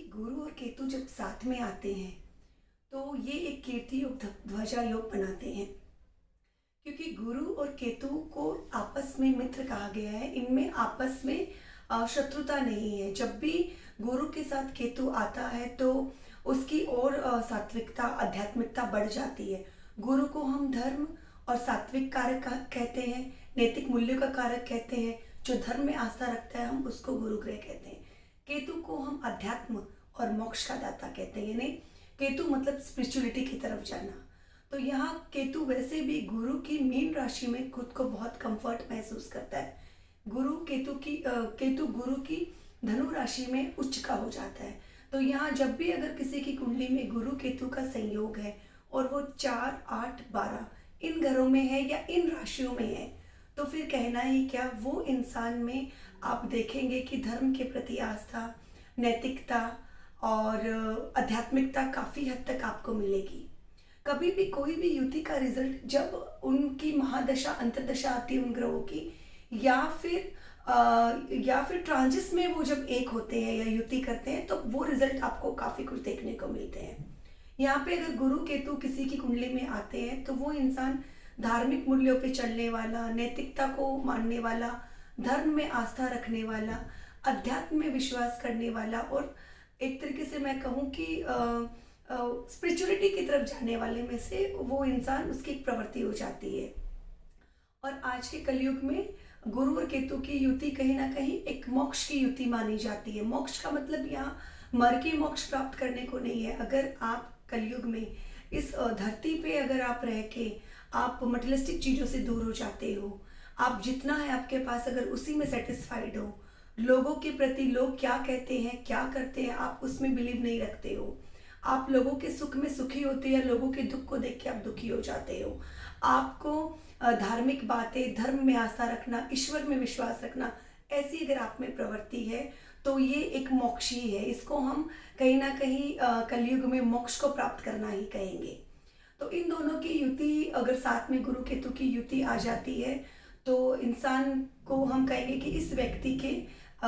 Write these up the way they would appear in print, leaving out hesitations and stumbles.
गुरु और केतु जब साथ में आते हैं तो ये एक कीर्ति योग ध्वजा योग बनाते हैं। क्योंकि गुरु और केतु को आपस में मित्र कहा गया है। इनमें आपस में शत्रुता नहीं है। जब भी गुरु के साथ केतु आता है तो उसकी और सात्विकता आध्यात्मिकता बढ़ जाती है। गुरु को हम धर्म और सात्विक कारक कहते हैं, नैतिक मूल्यों का कारक कहते हैं। जो धर्म में आस्था रखता है हम उसको गुरु ग्रह कहते हैं। केतु को हम अध्यात्म और मोक्ष का दाता कहते हैं। यानी केतु मतलब स्पिरिचुअलिटी की तरफ जाना। तो यहाँ केतु वैसे भी गुरु की मीन राशि में खुद को बहुत कंफर्ट महसूस करता है। केतु गुरु की धनु राशि में उच्च का हो जाता है। तो यहाँ जब भी अगर किसी की कुंडली में गुरु केतु का संयोग है और वो 4, 8, 12 इन घरों में है या इन राशियों में है तो फिर कहना ही क्या, वो इंसान में आप देखेंगे कि धर्म के प्रति आस्था, नैतिकता और आध्यात्मिकता काफ़ी हद तक आपको मिलेगी। कभी भी कोई भी युति का रिजल्ट जब उनकी महादशा अंतर्दशा आती है उन ग्रहों की, या फिर ट्रांजिट्स में वो जब एक होते हैं या युति करते हैं तो वो रिजल्ट आपको काफ़ी कुछ देखने को मिलते हैं। यहाँ पे अगर गुरु केतु किसी की कुंडली में आते हैं तो वो इंसान धार्मिक मूल्यों पे चलने वाला, नैतिकता को मानने वाला, धर्म में आस्था रखने वाला, अध्यात्म में विश्वास करने वाला और एक तरीके से मैं कहूँ कि स्पिरिचुअलिटी की तरफ जाने वाले में से वो इंसान, उसकी एक प्रवृत्ति हो जाती है। और आज के कलयुग में गुरु और केतु की युति कहीं ना कहीं एक मोक्ष की युति मानी जाती है। मोक्ष का मतलब यहाँ मर के मोक्ष प्राप्त करने को नहीं है। अगर आप कलयुग में इस धरती पे अगर आप रह के आप मटेरियलिस्टिक चीज़ों से दूर हो जाते हो, आप जितना है आपके पास अगर उसी में सेटिस्फाइड हो, लोगों के प्रति लोग क्या कहते हैं क्या करते हैं आप उसमें बिलीव नहीं रखते हो, आप लोगों के सुख में सुखी होते हो या लोगों के दुख को देख के आप दुखी हो जाते हो, आपको धार्मिक बातें, धर्म में आस्था रखना, ईश्वर में विश्वास रखना, ऐसी अगर आप में प्रवृत्ति है तो ये एक मोक्ष ही है। इसको हम कहीं ना कहीं कलयुग में मोक्ष को प्राप्त करना ही कहेंगे। तो इन दोनों की युति अगर साथ में गुरु केतु की युति आ जाती है तो इंसान को हम कहेंगे कि इस व्यक्ति के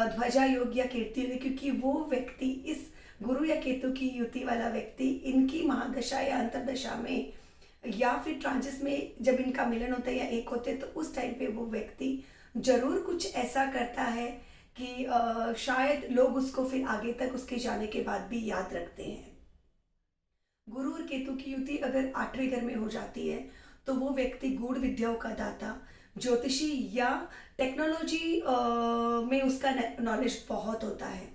ध्वजा योग या कीर्ति योग, क्योंकि वो व्यक्ति, इस गुरु या केतु की युति वाला व्यक्ति इनकी महादशा या अंतरदशा में या फिर ट्रांजिट्स में जब इनका मिलन होता है या एक होते हैं तो उस टाइम पे वो व्यक्ति जरूर कुछ ऐसा करता है कि शायद लोग उसको फिर आगे तक उसके जाने के बाद भी याद रखते हैं। गुरु और केतु की युति अगर 8वें घर में हो जाती है तो वो व्यक्ति गूढ़ विद्याओं का दाता, ज्योतिषी या टेक्नोलॉजी में उसका नॉलेज बहुत होता है।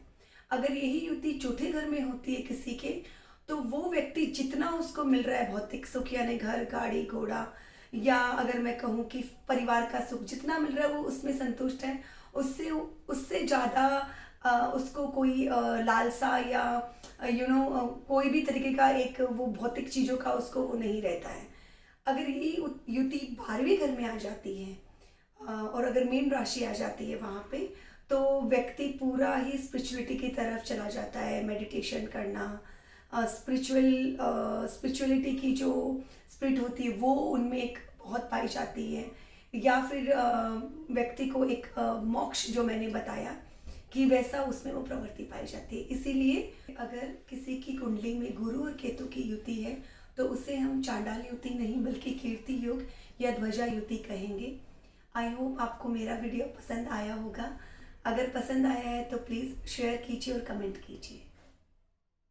अगर यही युति चौथे घर में होती है किसी के तो वो व्यक्ति जितना उसको मिल रहा है भौतिक सुख यानी घर, गाड़ी, घोड़ा, या अगर मैं कहूँ कि परिवार का सुख जितना मिल रहा है वो उसमें संतुष्ट है। उससे ज़्यादा उसको कोई लालसा या कोई भी तरीके का एक वो भौतिक चीज़ों का उसको वो नहीं रहता है। अगर ये युति 12वें घर में आ जाती है और अगर मीन राशि आ जाती है वहाँ पे तो व्यक्ति पूरा ही स्पिरिचुअलिटी की तरफ चला जाता है। मेडिटेशन करना, स्पिरिचुअलिटी की जो स्पिरिट होती है वो उनमें एक बहुत पाई जाती है। या फिर व्यक्ति को एक मोक्ष जो मैंने बताया कि वैसा उसमें वो प्रवृत्ति पाई जाती है। इसीलिए अगर किसी की कुंडली में गुरु और केतु की युति है तो उसे हम चांडाल युति नहीं बल्कि कीर्ति योग या ध्वजा युति कहेंगे। आई होप आपको मेरा वीडियो पसंद आया होगा। अगर पसंद आया है तो प्लीज़ शेयर कीजिए और कमेंट कीजिए।